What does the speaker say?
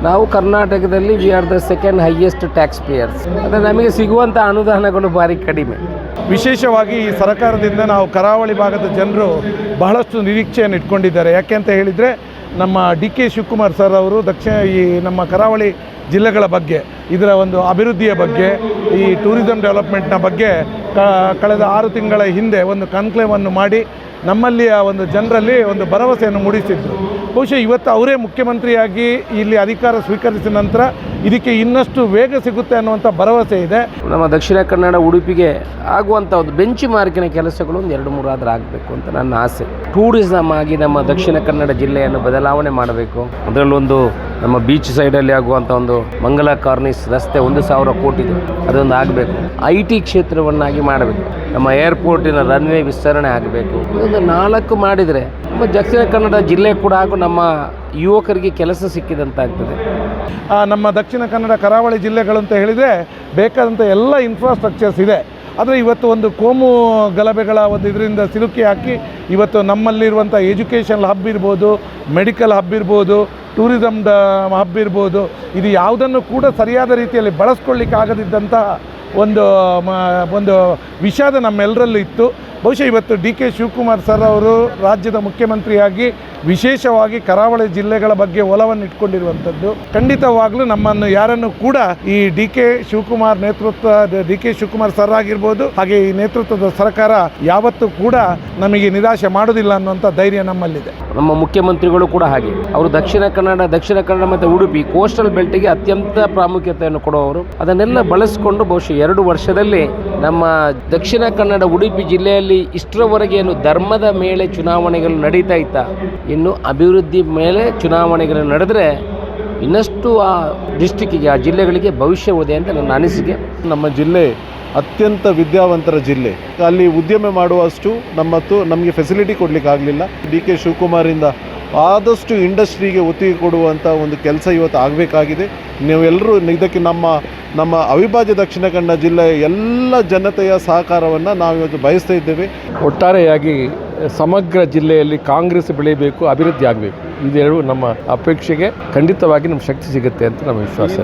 ನಾವು ಕರ್ನಾಟಕದಲ್ಲಿ we are the second highest tax payers. ಅಂದರೆ ನಮಗೆ ಸಿಗುವಂಥ ಅನುದಾನಗಳು ಭಾರಿ ಕಡಿಮೆ. ವಿಶೇಷವಾಗಿ ಈ ಸರ್ಕಾರದಿಂದ ನಾವು ಕರಾವಳಿ ಭಾಗದ ಜನರು ಬಹಳಷ್ಟು ನಿರೀಕ್ಷೆಯನ್ನು ಇಟ್ಕೊಂಡಿದ್ದಾರೆ. ಯಾಕೆ ಅಂತ ಹೇಳಿದರೆ ನಮ್ಮ DK ಶಿವಕುಮಾರ್ ಸರ್ ಅವರು ಈ ನಮ್ಮ ಕರಾವಳಿ ಜಿಲ್ಲೆಗಳ ಬಗ್ಗೆ, ಇದರ ಒಂದು ಅಭಿವೃದ್ಧಿಯ ಬಗ್ಗೆ, ಈ ಟೂರಿಸಂ ಡೆವಲಪ್ಮೆಂಟ್ನ ಬಗ್ಗೆ ಕಳೆದ 6 ತಿಂಗಳ ಹಿಂದೆ ಒಂದು ಕಾನ್ಕ್ಲೇವನ್ನು ಮಾಡಿ ನಮ್ಮಲ್ಲಿಯ ಒಂದು ಜನರಲ್ಲಿ ಒಂದು ಭರವಸೆಯನ್ನು ಮೂಡಿಸಿದ್ರು. ಬಹುಶಃ ಇವತ್ತು ಅವರೇ ಮುಖ್ಯಮಂತ್ರಿಯಾಗಿ ಇಲ್ಲಿ ಅಧಿಕಾರ ಸ್ವೀಕರಿಸಿದ ನಂತರ ಇದಕ್ಕೆ ಇನ್ನಷ್ಟು ವೇಗ ಸಿಗುತ್ತೆ ಅನ್ನುವಂಥ ಭರವಸೆ ಇದೆ. ನಮ್ಮ ದಕ್ಷಿಣ ಕನ್ನಡ ಉಡುಪಿಗೆ ಆಗುವಂಥ ಒಂದು ಬೆಂಚ್ ಮಾರ್ಕಿನ ಕೆಲಸಗಳು ಒಂದು 2-3 ಆದರೂ ಆಗಬೇಕು ಅಂತ ನನ್ನ ಆಸೆ. ಟೂರಿಸಮ್ ಆಗಿ ನಮ್ಮ ದಕ್ಷಿಣ ಕನ್ನಡ ಜಿಲ್ಲೆಯನ್ನು ಬದಲಾವಣೆ ಮಾಡಬೇಕು. ಅದರಲ್ಲೊಂದು ನಮ್ಮ ಬೀಚ್ ಸೈಡಲ್ಲಿ ಆಗುವಂಥ ಒಂದು ಮಂಗಲ ಕಾರ್ನಿಸ್ ರಸ್ತೆ 1,000 ಕೋಟಿದು, ಅದೊಂದು ಆಗಬೇಕು. IT ಕ್ಷೇತ್ರವನ್ನಾಗಿ ಮಾಡಬೇಕು. ನಮ್ಮ ಏರ್ಪೋರ್ಟಿನ ರನ್ವೇ ವಿಸ್ತರಣೆ ಆಗಬೇಕು. ಇದೊಂದು 4 ಮಾಡಿದರೆ ನಮ್ಮ ದಕ್ಷಿಣ ಕನ್ನಡ ಜಿಲ್ಲೆ ಕೂಡ ಹಾಗೂ ನಮ್ಮ ಯುವಕರಿಗೆ ಕೆಲಸ ಸಿಕ್ಕಿದಂತಾಗ್ತದೆ. ನಮ್ಮ ದಕ್ಷಿಣ ಕನ್ನಡ ಕರಾವಳಿ ಜಿಲ್ಲೆಗಳು ಅಂತ ಹೇಳಿದರೆ ಬೇಕಾದಂಥ ಎಲ್ಲ ಇನ್ಫ್ರಾಸ್ಟ್ರಕ್ಚರ್ಸ್ ಇದೆ. ಆದರೆ ಇವತ್ತು ಒಂದು ಕೋಮು ಗಲಭೆಗಳ ಒಂದು ಇದರಿಂದ ಸಿಲುಕಿ ಹಾಕಿ ಇವತ್ತು ನಮ್ಮಲ್ಲಿರುವಂಥ ಎಜುಕೇಷನ್ ಹಬ್ ಇರ್ಬೋದು, ಮೆಡಿಕಲ್ ಹಬ್ ಇರ್ಬೋದು, ಟೂರಿಸಮ್ ಹಬ್ ಇರ್ಬೋದು, ಇದು ಯಾವುದನ್ನು ಕೂಡ ಸರಿಯಾದ ರೀತಿಯಲ್ಲಿ ಬಳಸ್ಕೊಳ್ಳಿಕ್ಕೆ ಆಗದಿದ್ದಂತಹ ಒಂದು ವಿಷಾದ ನಮ್ಮೆಲ್ಲರಲ್ಲೂ ಇತ್ತು. ಬಹುಶಃ ಇವತ್ತು DK ಶಿವಕುಮಾರ್ ಸರ್ ಅವರು ರಾಜ್ಯದ ಮುಖ್ಯಮಂತ್ರಿಯಾಗಿ ವಿಶೇಷವಾಗಿ ಕರಾವಳಿ ಜಿಲ್ಲೆಗಳ ಬಗ್ಗೆ ಒಲವನ್ನು ಇಟ್ಕೊಂಡಿರುವಂಥದ್ದು. ಖಂಡಿತವಾಗ್ಲೂ ನಮ್ಮನ್ನು ಯಾರನ್ನು ಕೂಡ ಈ DK ಶಿವಕುಮಾರ್ ಸರ್ ಆಗಿರ್ಬೋದು, ಹಾಗೆ ಈ ನೇತೃತ್ವದ ಸರ್ಕಾರ ಯಾವತ್ತೂ ಕೂಡ ನಮಗೆ ನಿರಾಶೆ ಮಾಡೋದಿಲ್ಲ ಅನ್ನುವಂಥ ಧೈರ್ಯ ನಮ್ಮಲ್ಲಿದೆ. ನಮ್ಮ ಮುಖ್ಯಮಂತ್ರಿಗಳು ಕೂಡ ಹಾಗೆ. ಅವರು ದಕ್ಷಿಣ ಕನ್ನಡ ಮತ್ತು ಉಡುಪಿ ಕೋಸ್ಟಲ್ ಬೆಲ್ಟ್ಗೆ ಅತ್ಯಂತ ಪ್ರಾಮುಖ್ಯತೆಯನ್ನು ಕೊಡುವವರು. ಅದನ್ನೆಲ್ಲ ಬಳಸಿಕೊಂಡು ಬಹುಶಃ 2 ವರ್ಷದಲ್ಲಿ ನಮ್ಮ ದಕ್ಷಿಣ ಕನ್ನಡ ಉಡುಪಿ ಜಿಲ್ಲೆಯಲ್ಲಿ ಇಷ್ಟರವರೆಗೆ ಏನು ಧರ್ಮದ ಮೇಲೆ ಚುನಾವಣೆಗಳು ನಡೀತಾ ಇತ್ತಾ, ಇನ್ನು ಅಭಿವೃದ್ಧಿ ಮೇಲೆ ಚುನಾವಣೆಗಳು ನಡೆದರೆ ಇನ್ನಷ್ಟು ಆ ಡಿಸ್ಟಿಕ್ಕಿಗೆ, ಆ ಜಿಲ್ಲೆಗಳಿಗೆ ಭವಿಷ್ಯ ಇದೆ ಅಂತ ನನ್ನ ಅನಿಸಿಕೆ. ನಮ್ಮ ಜಿಲ್ಲೆ ಅತ್ಯಂತ ವಿದ್ಯಾವಂತರ ಜಿಲ್ಲೆ. ಅಲ್ಲಿ ಉದ್ಯಮ ಮಾಡುವಷ್ಟು ನಮಗೆ ಫೆಸಿಲಿಟಿ ಕೊಡಲಿಕ್ಕಾಗಲಿಲ್ಲ. DK ಶಿವಕುಮಾರಿಂದ ಆದಷ್ಟು ಇಂಡಸ್ಟ್ರಿಗೆ ಒತ್ತಿಗೆ ಕೊಡುವಂಥ ಒಂದು ಕೆಲಸ ಇವತ್ತು ಆಗಬೇಕಾಗಿದೆ. ನೀವೆಲ್ಲರೂ ಇದಕ್ಕೆ ನಮ್ಮ ಅವಿಭಾಜ್ಯ ದಕ್ಷಿಣ ಕನ್ನಡ ಜಿಲ್ಲೆಯ ಎಲ್ಲ ಜನತೆಯ ಸಹಕಾರವನ್ನು ನಾವಿವತ್ತು ಬಯಸ್ತಾ ಇದ್ದೇವೆ. ಒಟ್ಟಾರೆಯಾಗಿ ಸಮಗ್ರ ಜಿಲ್ಲೆಯಲ್ಲಿ ಕಾಂಗ್ರೆಸ್ ಬೆಳೀಬೇಕು, ಅಭಿವೃದ್ಧಿ ಆಗಬೇಕು. ಇದೆರಡು ನಮ್ಮ ಅಪೇಕ್ಷೆಗೆ ಖಂಡಿತವಾಗಿ ನಮ್ಮ ಶಕ್ತಿ ಸಿಗುತ್ತೆ ಅಂತ ನಮ್ಮ ವಿಶ್ವಾಸ.